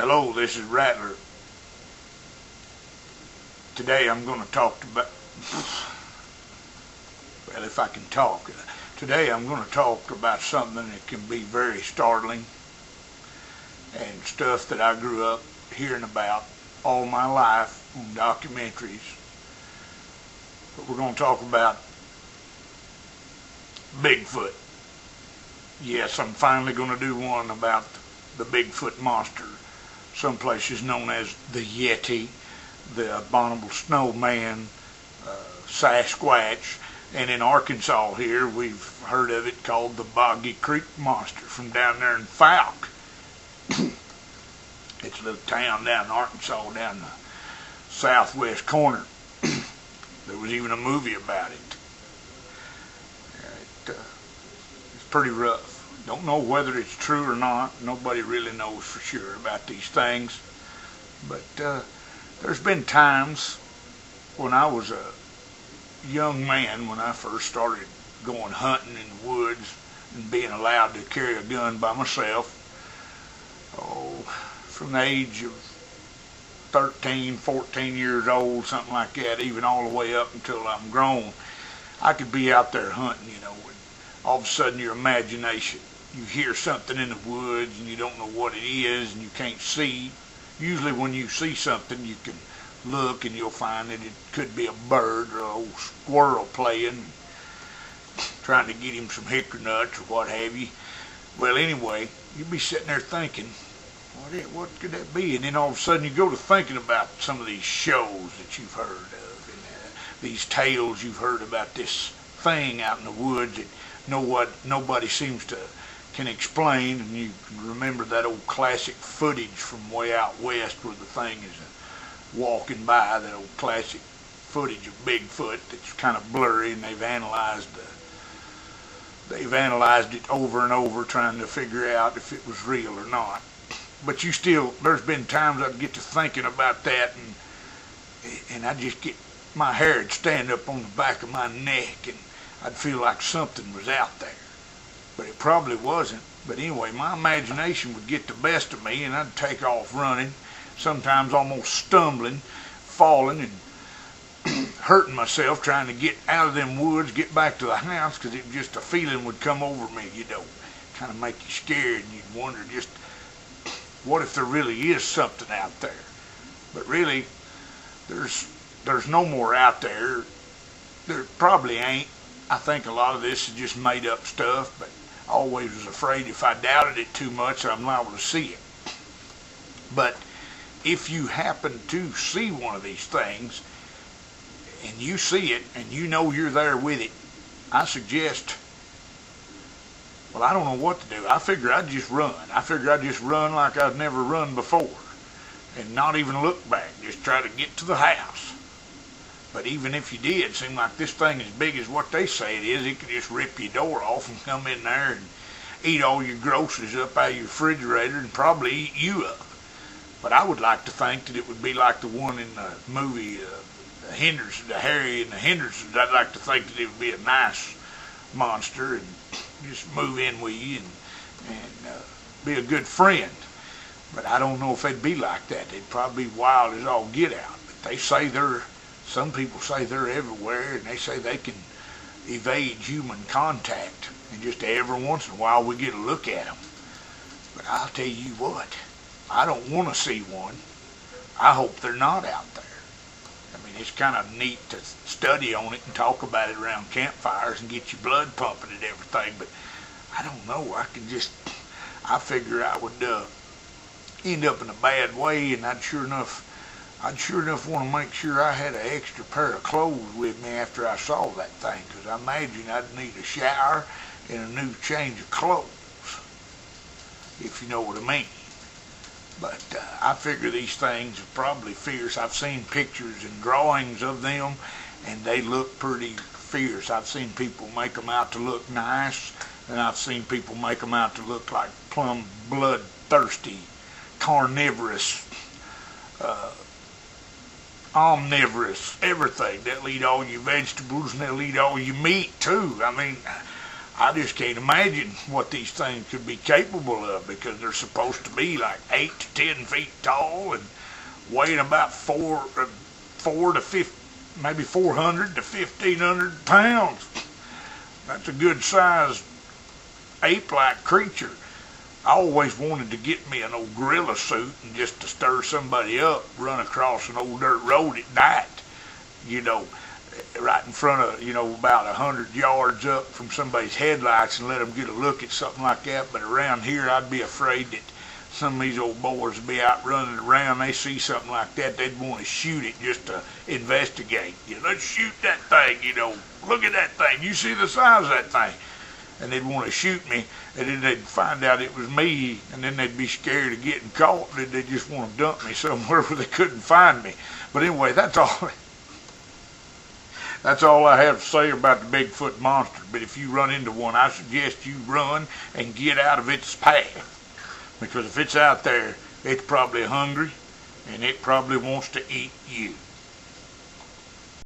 Hello, this is Rattler. Today I'm going to talk about, well, if I can talk. Today I'm going to talk about something that can be very startling and stuff that I grew up hearing about all my life on documentaries. But we're going to talk about Bigfoot. Yes, I'm finally going to do one about the Bigfoot Monster. Some places known as the Yeti, the abominable snowman, Sasquatch, and in Arkansas here we've heard of it called the Boggy Creek Monster from down there in Falk. It's a little town down in Arkansas, down the southwest corner. There was even a movie about it. It's pretty rough. Don't know whether it's true or not. Nobody really knows for sure about these things. But there's been times when I was a young man, when I first started going hunting in the woods and being allowed to carry a gun by myself. From the age of 13, 14 years old, something like that, even all the way up until I'm grown, I could be out there hunting, and all of a sudden your imagination, you hear something in the woods and you don't know what it is and you can't see. Usually when you see something you can look and you'll find that it could be a bird or an old squirrel playing, trying to get him some hickory nuts or what have you. Well, anyway, you'll be sitting there thinking, what could that be? And then all of a sudden you go to thinking about some of these shows that you've heard of and these tales you've heard about this thing out in the woods that nobody seems to can explain, and you can remember that old classic footage from way out west where the thing is walking by, that old classic footage of Bigfoot that's kind of blurry, and they've analyzed it over and over trying to figure out if it was real or not. But there's been times I'd get to thinking about that, and I'd just get, my hair would stand up on the back of my neck, and I'd feel like something was out there. But it probably wasn't. But anyway, my imagination would get the best of me, and I'd take off running, sometimes almost stumbling, falling, and hurting myself trying to get out of them woods, get back to the house, because it just a feeling would come over me, kind of make you scared, and you'd wonder just, what if there really is something out there? But really, there's no more out there. There probably ain't. I think a lot of this is just made up stuff, but I always was afraid if I doubted it too much, I'm liable to see it. But if you happen to see one of these things, and you see it, and you know you're there with it, I suggest, well, I don't know what to do. I figure I'd just run. I figure I'd just run like I'd never run before, and not even look back, just try to get to the house. But even if you did, it seemed like this thing as big as what they say it is, it could just rip your door off and come in there and eat all your groceries up out of your refrigerator and probably eat you up. But I would like to think that it would be like the one in the movie, the Hendersons, the Harry and the Hendersons. I'd like to think that it would be a nice monster and just move in with you and be a good friend. But I don't know if they'd be like that. They'd probably be wild as all get out. But they say some people say they're everywhere, and they say they can evade human contact, and just every once in a while we get a look at them. But I'll tell you what, I don't want to see one. I hope they're not out there. I mean, it's kind of neat to study on it and talk about it around campfires and get your blood pumping and everything, but I don't know. I figure I would end up in a bad way, and I'd sure enough want to make sure I had an extra pair of clothes with me after I saw that thing, because I imagine I'd need a shower and a new change of clothes, if you know what I mean. But I figure these things are probably fierce. I've seen pictures and drawings of them, and they look pretty fierce. I've seen people make them out to look nice, and I've seen people make them out to look like plumb bloodthirsty, carnivorous, omnivorous, everything. They'll eat all your vegetables and they'll eat all your meat too. I mean, I just can't imagine what these things could be capable of, because they're supposed to be like 8 to 10 feet tall and weighing about 400 to 1,500 pounds. That's a good sized ape-like creature. I always wanted to get me an old gorilla suit and just to stir somebody up, run across an old dirt road at night, right in front of, about 100 yards up from somebody's headlights, and let them get a look at something like that. But around here, I'd be afraid that some of these old boys would be out running around. They see something like that, they'd want to shoot it just to investigate. Let's shoot that thing, look at that thing. You see the size of that thing. And they'd want to shoot me, and then they'd find out it was me, and then they'd be scared of getting caught, and then they'd just want to dump me somewhere where they couldn't find me. But anyway, that's all I have to say about the Bigfoot monster. But if you run into one, I suggest you run and get out of its path. Because if it's out there, it's probably hungry, and it probably wants to eat you.